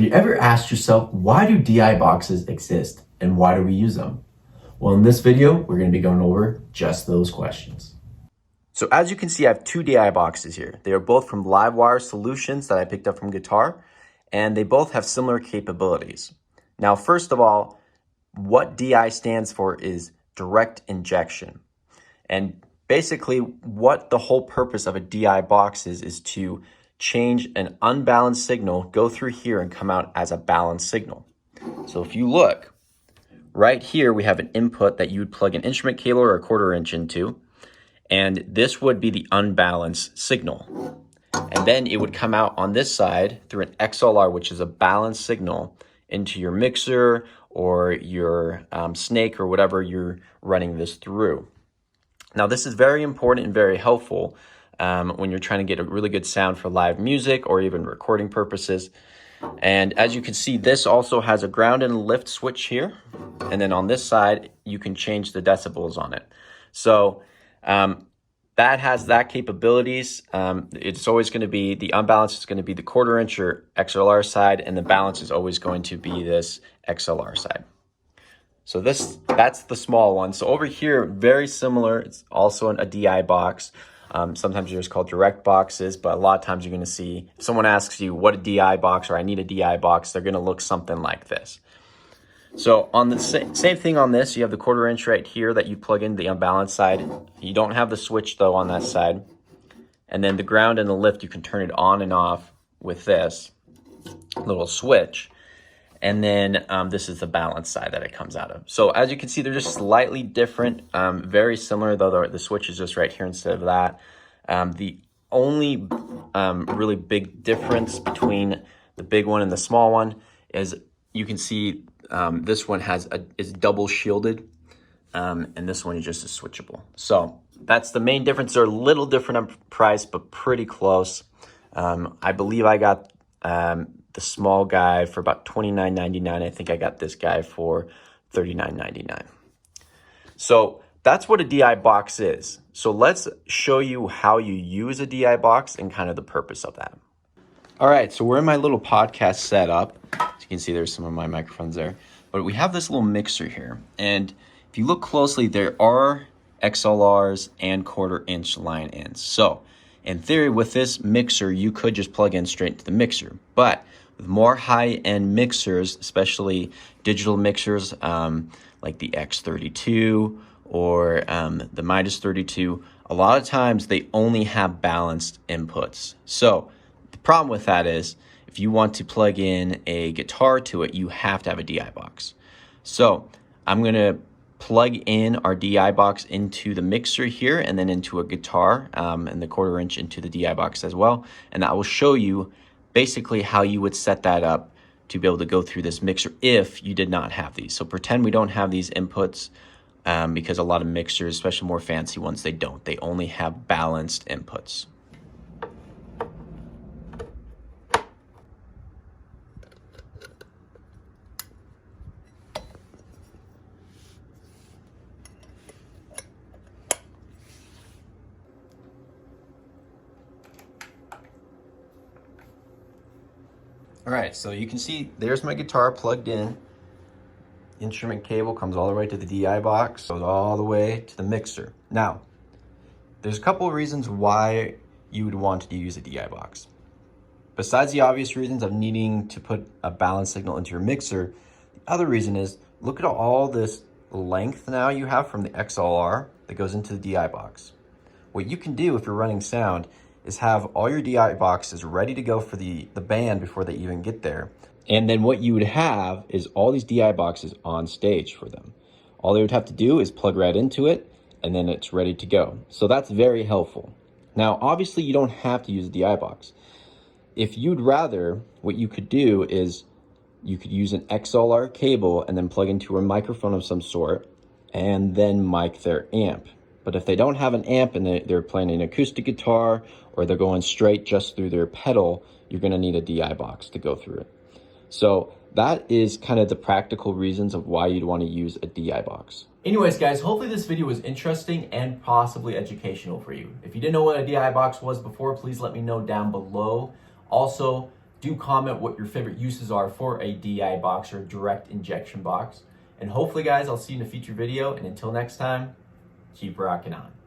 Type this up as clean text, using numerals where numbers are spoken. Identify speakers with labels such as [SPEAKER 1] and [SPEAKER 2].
[SPEAKER 1] Have you ever asked yourself, why do DI boxes exist and why do we use them? Well, in this video, we're going to be going over just those questions.
[SPEAKER 2] So as you can see, I have two DI boxes here. They are both from Livewire Solutions that I picked up from Guitar, and they both have similar capabilities. Now, first of all, what DI stands for is direct injection. And basically what the whole purpose of a DI box is to change an unbalanced signal, go through here and come out as a balanced signal. So if you look, right here we have an input that you would plug an instrument cable or a 1/4 inch into, and this would be the unbalanced signal. And then it would come out on this side through an XLR, which is a balanced signal, into your mixer or your snake or whatever you're running this through. Now, this is very important and very helpful when you're trying to get a really good sound for live music or even recording purposes. And as you can see, this also has a ground and a lift switch here. And then on this side, you can change the decibels on it. So that has that capabilities. It's always going to be, the unbalance is going to be the 1/4 inch or XLR side, and the balance is always going to be this XLR side. So that's the small one. So over here, very similar. It's also a DI box. Sometimes they're just called direct boxes, but a lot of times you're going to see, if someone asks you what a DI box or I need a DI box, they're going to look something like this. So on the same thing on this, you have the 1/4 inch right here that you plug in the unbalanced side. You don't have the switch though on that side. And then the ground and the lift, you can turn it on and off with this little switch. And then this is the balance side that it comes out of. So as you can see, they're just slightly different, very similar, though the switch is just right here instead of that. The only really big difference between the big one and the small one is you can see this one is double shielded, and this one is just a switchable. So that's the main difference. They're a little different in price, but pretty close. I believe I got the small guy for about $29.99. I think I got this guy for $39.99. So that's what a DI box is. So let's show you how you use a DI box and kind of the purpose of that. All right, so we're in my little podcast setup. As you can see, there's some of my microphones there. But we have this little mixer here. And if you look closely, there are XLRs and 1/4 inch line ins. So in theory, with this mixer, you could just plug in straight into the mixer. But with more high-end mixers, especially digital mixers like the X32 or the Midas 32, a lot of times they only have balanced inputs. So the problem with that is if you want to plug in a guitar to it, you have to have a DI box. So I'm going to plug in our DI box into the mixer here and then into a guitar and the 1/4 inch into the DI box as well. And I will show you basically how you would set that up to be able to go through this mixer if you did not have these. So pretend we don't have these inputs because a lot of mixers, especially more fancy ones, they don't. They only have balanced inputs. All right, so you can see there's my guitar plugged in. Instrument cable comes all the way to the DI box, goes all the way to the mixer. Now, there's a couple of reasons why you would want to use a DI box. Besides the obvious reasons of needing to put a balanced signal into your mixer, the other reason is look at all this length now you have from the XLR that goes into the DI box. What you can do if you're running sound is have all your DI boxes ready to go for the band before they even get there. And then what you would have is all these DI boxes on stage for them. All they would have to do is plug right into it, and then it's ready to go. So that's very helpful. Now, obviously, you don't have to use a DI box. If you'd rather, what you could do is you could use an XLR cable and then plug into a microphone of some sort and then mic their amp. But if they don't have an amp and they're playing an acoustic guitar or they're going straight just through their pedal, you're going to need a DI box to go through it. So that is kind of the practical reasons of why you'd want to use a DI box.
[SPEAKER 1] Anyways, guys, hopefully this video was interesting and possibly educational for you. If you didn't know what a DI box was before, please let me know down below. Also, Do comment what your favorite uses are for a DI box or direct injection box. And hopefully guys, I'll see you in a future video. And until next time, keep rocking on.